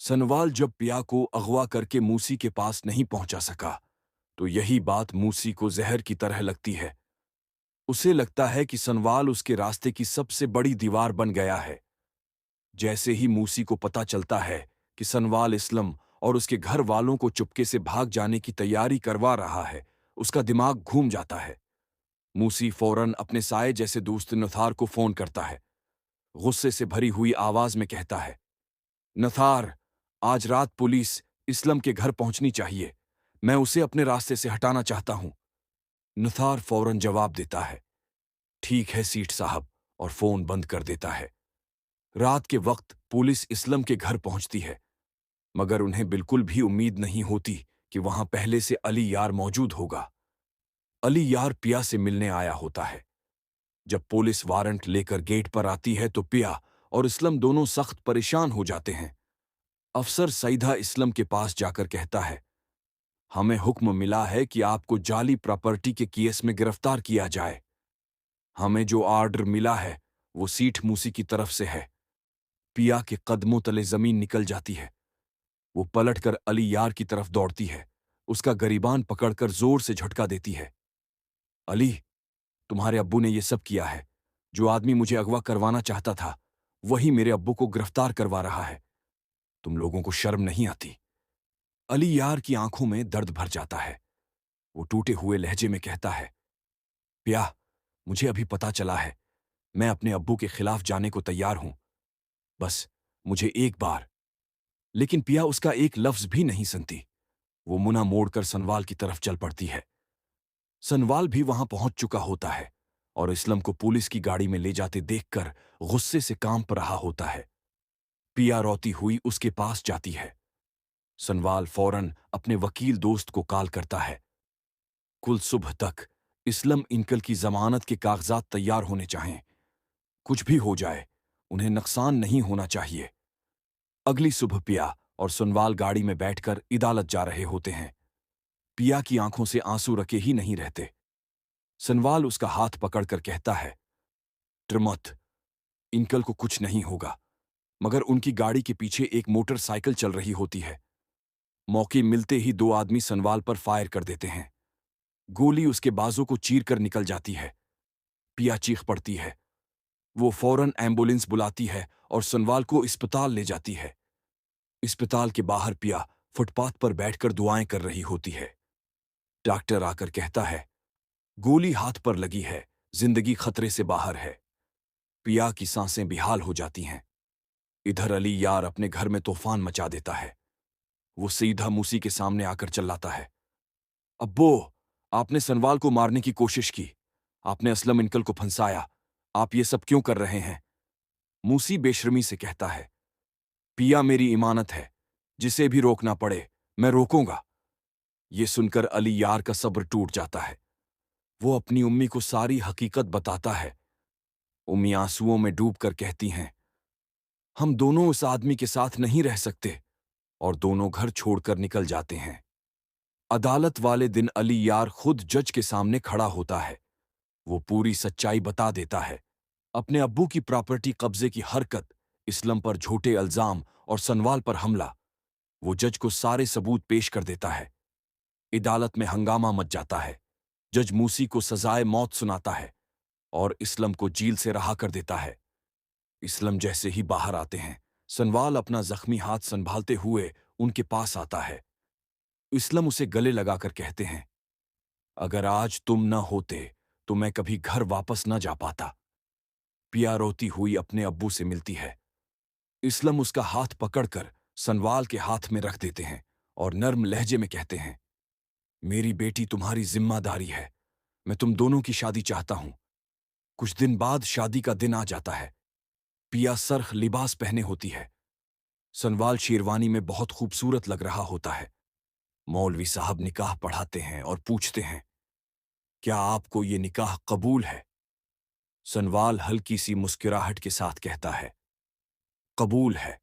सनवाल जब पिया को अगवा करके मूसी के पास नहीं पहुंचा सका, तो यही बात मूसी को जहर की तरह लगती है। उसे लगता है कि सनवाल उसके रास्ते की सबसे बड़ी दीवार बन गया है। जैसे ही मूसी को पता चलता है कि सनवाल इस्लम और उसके घर वालों को चुपके से भाग जाने की तैयारी करवा रहा है, उसका दिमाग घूम जाता है। मूसी फौरन अपने साये जैसे दोस्त नथार को फोन करता है। गुस्से से भरी हुई आवाज में कहता है, नथार, आज रात पुलिस इस्लम के घर पहुंचनी चाहिए। मैं उसे अपने रास्ते से हटाना चाहता हूं। नथार फौरन जवाब देता है, ठीक है सीठ साहब, और फोन बंद कर देता है। रात के वक्त पुलिस इस्लम के घर पहुंचती है, मगर उन्हें बिल्कुल भी उम्मीद नहीं होती कि वहां पहले से अली यार मौजूद होगा। अली यार पिया से मिलने आया होता है। जब पुलिस वारंट लेकर गेट पर आती है तो पिया और इस्लम दोनों सख्त परेशान हो जाते हैं। अफसर सईदा इस्लम के पास जाकर कहता है, हमें हुक्म मिला है कि आपको जाली प्रॉपर्टी के केस में गिरफ्तार किया जाए। हमें जो ऑर्डर मिला है वो सीठ मूसी की तरफ से है। पिया के कदमों तले जमीन निकल जाती है। वो पलटकर अली यार की तरफ दौड़ती है, उसका गरीबान पकड़कर जोर से झटका देती है। अली, तुम्हारे अब्बू ने यह सब किया है। जो आदमी मुझे अगवा करवाना चाहता था, वही मेरे अब्बू को गिरफ्तार करवा रहा है। तुम लोगों को शर्म नहीं आती? अली यार की आंखों में दर्द भर जाता है। वो टूटे हुए लहजे में कहता है, पिया, मुझे अभी पता चला है। मैं अपने अब्बू के खिलाफ जाने को तैयार हूं। बस मुझे एक बार। लेकिन पिया उसका एक लफ्ज भी नहीं सुनती। वो मुंह मोड़कर सनवाल की तरफ चल पड़ती है। सनवाल भी वहां पहुंच चुका होता है और इस्लम को पुलिस की गाड़ी में ले जाते देखकर गुस्से से कांप रहा होता है। पिया रोती हुई उसके पास जाती है। सनवाल फौरन अपने वकील दोस्त को कॉल करता है। कुल सुबह तक इस्लम इनकल की जमानत के कागजात तैयार होने चाहिए। कुछ भी हो जाए, उन्हें नुकसान नहीं होना चाहिए। अगली सुबह पिया और सनवाल गाड़ी में बैठकर अदालत जा रहे होते हैं। पिया की आंखों से आंसू रखे ही नहीं रहते। सनवाल उसका हाथ पकड़कर कहता है, ट्रमत, इनकल को कुछ नहीं होगा। मगर उनकी गाड़ी के पीछे एक मोटरसाइकिल चल रही होती है। मौके मिलते ही दो आदमी सनवाल पर फायर कर देते हैं। गोली उसके बाजू को चीरकर निकल जाती है। पिया चीख पड़ती है। वो फौरन एम्बुलेंस बुलाती है और सनवाल को अस्पताल ले जाती है। अस्पताल के बाहर पिया फुटपाथ पर बैठकर दुआएं कर रही होती है। डॉक्टर आकर कहता है, गोली हाथ पर लगी है, जिंदगी खतरे से बाहर है। पिया की सांसें बेहाल हो जाती हैं। इधर अली यार अपने घर में तूफान मचा देता है। वो सीधा मूसी के सामने आकर चिल्लाता है, अब्बो, आपने सनवाल को मारने की कोशिश की। आपने असलम इनकल को फंसाया। आप ये सब क्यों कर रहे हैं? मूसी बेशर्मी से कहता है, पिया मेरी इमानत है। जिसे भी रोकना पड़े मैं रोकूंगा। ये सुनकर अली यार का सब्र टूट जाता है। वो अपनी उम्मी को सारी हकीकत बताता है। उम्मी आंसुओं में डूबकर कहती हैं, हम दोनों उस आदमी के साथ नहीं रह सकते, और दोनों घर छोड़कर निकल जाते हैं। अदालत वाले दिन अली यार खुद जज के सामने खड़ा होता है। वो पूरी सच्चाई बता देता है। अपने अब्बू की प्रॉपर्टी कब्जे की हरकत, इस्लम पर झूठे इल्जाम और सनवाल पर हमला। वो जज को सारे सबूत पेश कर देता है। अदालत में हंगामा मच जाता है। जज मूसी को सजाए मौत सुनाता है और इस्लम को जेल से रहा कर देता है। इस्लम जैसे ही बाहर आते हैं, सनवाल अपना जख्मी हाथ संभालते हुए उनके पास आता है। इस्लम उसे गले लगाकर कहते हैं, अगर आज तुम न होते तो मैं कभी घर वापस न जा पाता। पिया रोती हुई अपने अब्बू से मिलती है। इस्लम उसका हाथ पकड़कर सनवाल के हाथ में रख देते हैं और नर्म लहजे में कहते हैं, मेरी बेटी तुम्हारी जिम्मेदारी है। मैं तुम दोनों की शादी चाहता हूं। कुछ दिन बाद शादी का दिन आ जाता है। पिया सरख लिबास पहने होती है। सनवाल शेरवानी में बहुत खूबसूरत लग रहा होता है। मौलवी साहब निकाह पढ़ाते हैं और पूछते हैं, क्या आपको ये निकाह कबूल है? सनवाल हल्की सी मुस्कुराहट के साथ कहता है, कबूल है।